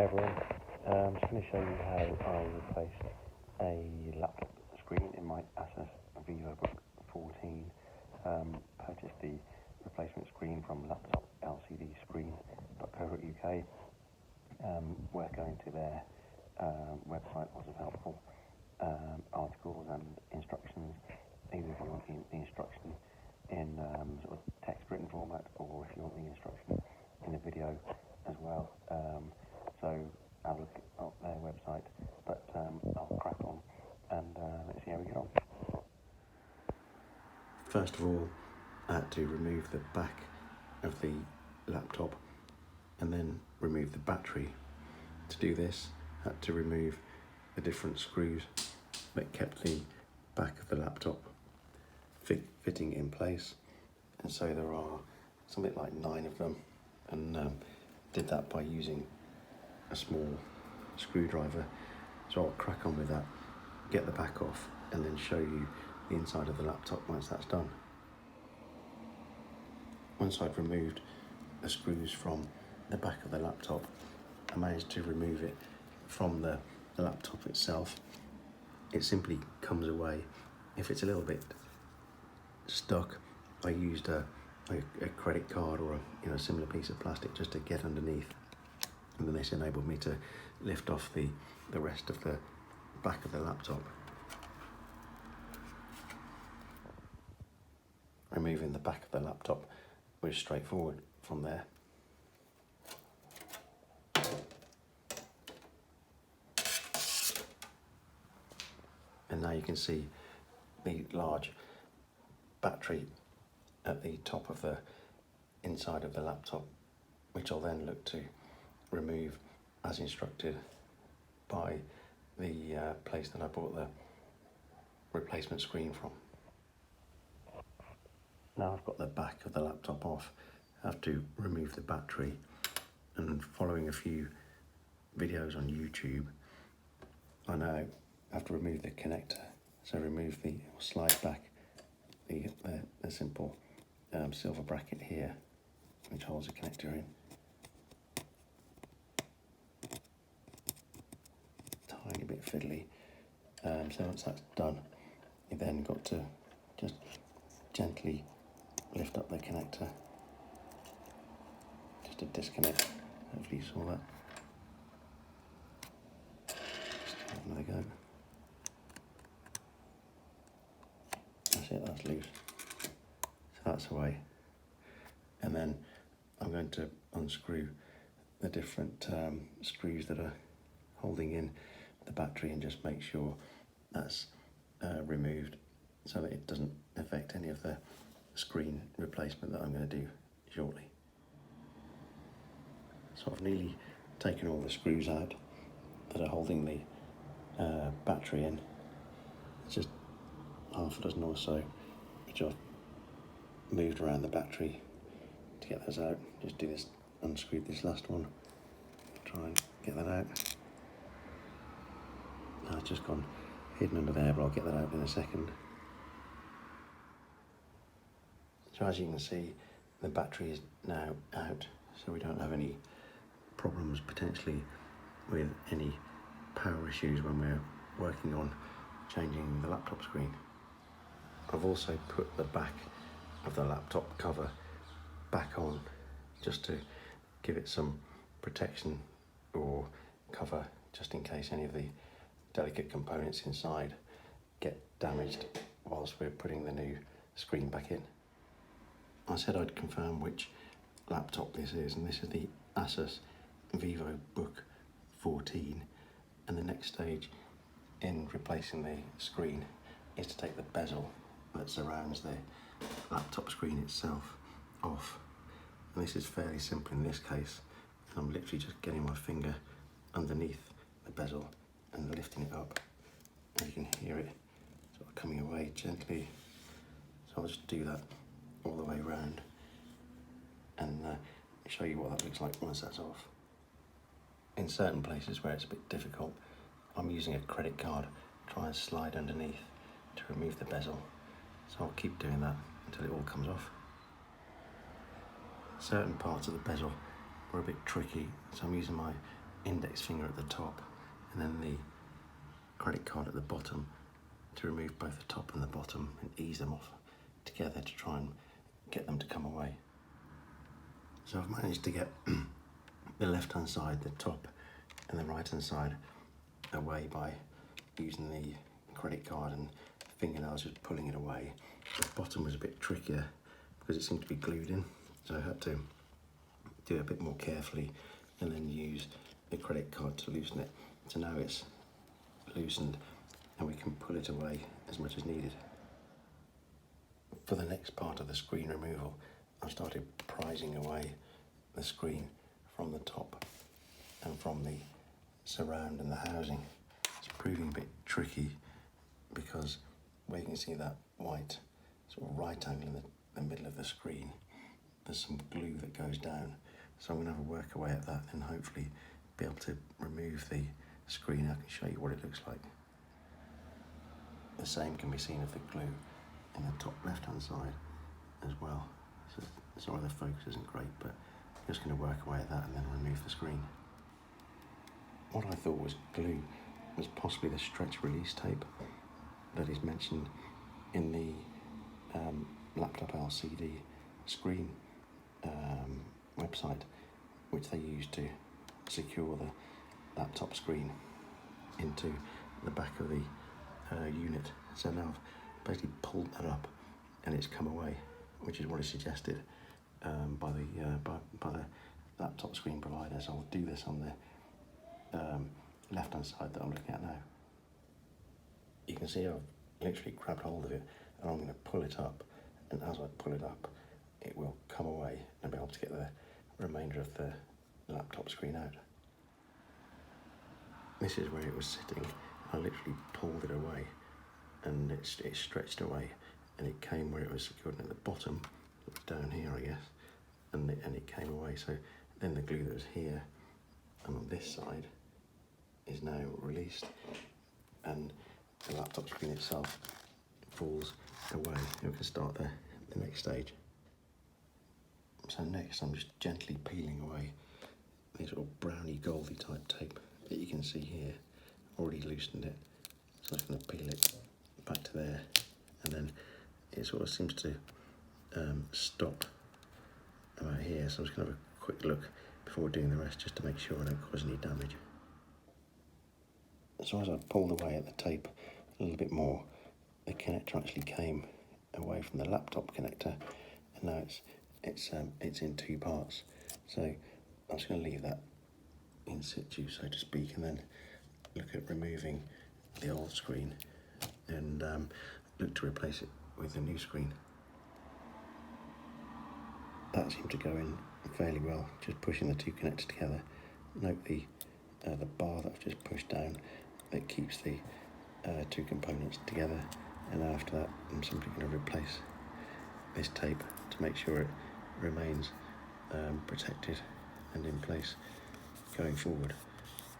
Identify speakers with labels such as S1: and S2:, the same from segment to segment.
S1: Hi everyone, I'm just going to show you how I replaced a laptop screen in my Asus Vivobook 14. Purchased the replacement screen from laptoplcdscreen.co.uk. Where going to their website was helpful. Articles and instructions, either if you want the instruction in sort of text written format, or if you want the instruction in a video as well. So have a look at their website, but I'll crack on and let's see how we get on.
S2: First of all, I had to remove the back of the laptop and then remove the battery. To do this, I had to remove the different screws that kept the back of the laptop fitting in place, and so there are something like 9 of them, and did that by using a small screwdriver. So I'll crack on with that, get the back off, and then show you the inside of the laptop once that's done. Once I'd removed the screws from the back of the laptop, I managed to remove it from the laptop itself. It simply comes away. If it's a little bit stuck, I used a credit card or a similar piece of plastic just to get underneath, and then this enabled me to lift off the rest of the back of the laptop. Removing the back of the laptop was straightforward from there. And now you can see the large battery at the top of the inside of the laptop, which I'll then look to remove as instructed by the place that I bought the replacement screen from. Now I've got the back of the laptop off, I have to remove the battery, and following a few videos on YouTube, I now have to remove the connector. So slide back the simple silver bracket here, which holds the connector in. Tiny bit fiddly. So once that's done, you then got to just gently lift up the connector just to disconnect. Hopefully you saw that. Just have another go. That's it, that's loose. So that's away. And then I'm going to unscrew the different screws that are holding in the battery and just make sure that's removed so that it doesn't affect any of the screen replacement that I'm going to do shortly. So I've nearly taken all the screws out that are holding the battery in. It's just half a dozen or so, which I've moved around the battery to get those out. Just do this, unscrew this last one, try and get that out. Now it's just gone hidden under there, but I'll get that out in a second. So as you can see, the battery is now out, so we don't have any problems potentially with any power issues when we're working on changing the laptop screen. I've also put the back of the laptop cover back on just to give it some protection or cover, just in case any of the delicate components inside get damaged whilst we're putting the new screen back in. I said I'd confirm which laptop this is, and this is the Asus Vivobook 14, and the next stage in replacing the screen is to take the bezel that surrounds the laptop screen itself off. And this is fairly simple in this case. I'm literally just getting my finger underneath the bezel and lifting it up. And you can hear it sort of coming away gently. So I'll just do that all the way around and show you what that looks like once that's off. In certain places where it's a bit difficult, I'm using a credit card to try and slide underneath to remove the bezel. So I'll keep doing that until it all comes off. Certain parts of the bezel were a bit tricky, so I'm using my index finger at the top and then the credit card at the bottom to remove both the top and the bottom and ease them off together to try and get them to come away. So I've managed to get the left hand side, the top, and the right hand side away by using the credit card and fingernails, just pulling it away. The bottom was a bit trickier because it seemed to be glued in, so I had to do it a bit more carefully and then use the credit card to loosen it. So now it's loosened and we can pull it away as much as needed. For the next part of the screen removal, I've started prising away the screen from the top and from the surround and the housing. It's proving a bit tricky because where you can see that white sort of right angle in the middle of the screen, there's some glue that goes down. So I'm going to have a work away at that and hopefully be able to remove the screen. I can show you what it looks like. The same can be seen of the glue in the top left hand side as well. So sorry the focus isn't great, but I'm just going to work away at that and then remove the screen. What I thought was glue was possibly the stretch release tape that is mentioned in the laptop LCD screen website, which they use to secure the laptop screen into the back of the unit. So now I've basically pulled that up and it's come away, which is what is suggested by the laptop screen provider. So I'll do this on the left hand side that I'm looking at now. You can see I've literally grabbed hold of it and I'm going to pull it up, and as I pull it up it will come away and be able to get the remainder of the laptop screen out. This is where it was sitting. I literally pulled it away and it stretched away and it came where it was secured at the bottom. It was down here, I guess, and it came away. So then the glue that was here and on this side is now released and the laptop screen itself falls away. We can start the next stage. So next I'm just gently peeling away this sort of browny goldy type tape that you can see here. Already loosened it, so I'm just going to peel it back to there, and then it sort of seems to stop about here, so I'm just going to have a quick look before doing the rest just to make sure I don't cause any damage. So as I pulled away at the tape a little bit more, the connector actually came away from the laptop connector, and now it's in two parts. So I'm just going to leave that in situ, so to speak, and then look at removing the old screen and look to replace it with a new screen. That seemed to go in fairly well, just pushing the two connectors together. Note the bar that I've just pushed down that keeps the two components together, and after that I'm simply going to replace this tape to make sure it remains protected and in place going forward.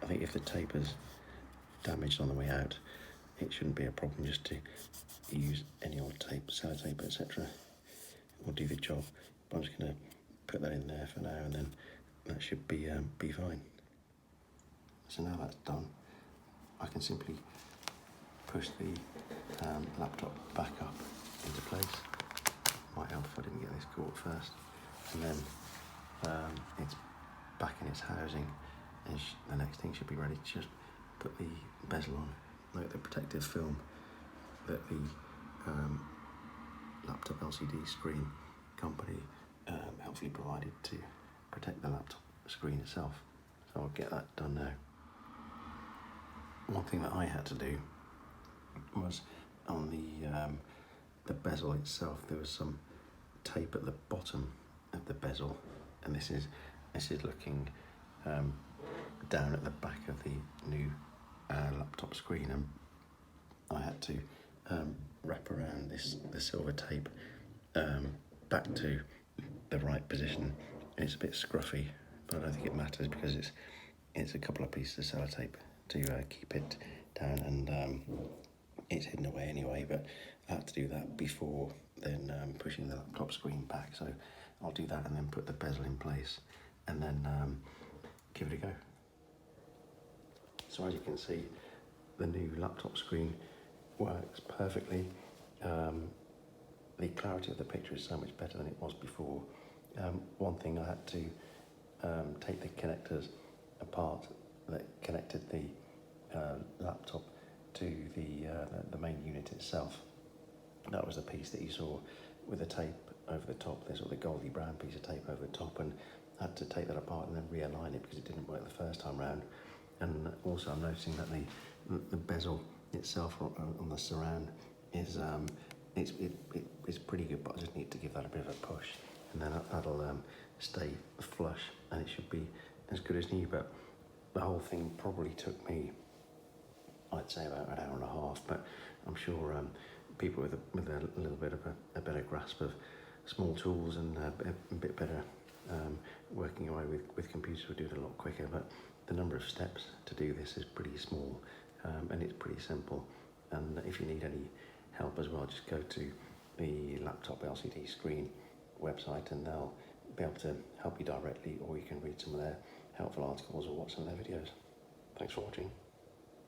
S2: I think if the tape is damaged on the way out, it shouldn't be a problem just to use any old tape, sellotape, etc. will do the job. But I'm just going to put that in there for now, and then that should be fine. So now that's done, I can simply push the laptop back up into place. Might help if I didn't get this caught first, and then it's back in its housing, and the next thing should be ready to just put the bezel on. Note the protective film that the laptop LCD screen company helpfully provided to protect the laptop screen itself. So I'll get that done now. One thing that I had to do was on the bezel itself, there was some tape at the bottom of the bezel, and this is looking down at the back of the new laptop screen, and I had to wrap around the silver tape back to the right position. It's a bit scruffy, but I don't think it matters because it's a couple of pieces of sellotape to keep it down, and it's hidden away anyway, but I had to do that before then pushing the laptop screen back. So I'll do that and then put the bezel in place and then give it a go. So as you can see, the new laptop screen works perfectly. The clarity of the picture is so much better than it was before. One thing, I had to take the connectors apart that connected the laptop to the main unit itself. That was the piece that you saw with the tape over the top. There's sort of the goldy brown piece of tape over the top, and I had to take that apart and then realign it because it didn't work the first time round. And also I'm noticing that the bezel itself on the surround is it's pretty good, but I just need to give that a bit of a push, and then that'll stay flush and it should be as good as new. But the whole thing probably took me, I'd say, about an hour and a half, but I'm sure people with a little bit of a better grasp of small tools and a bit better working away with computers will do it a lot quicker. But the number of steps to do this is pretty small, and it's pretty simple. And if you need any help as well, just go to the laptop LCD screen website and they'll be able to help you directly, or you can read some of their helpful articles or watch some of their videos. Thanks for watching.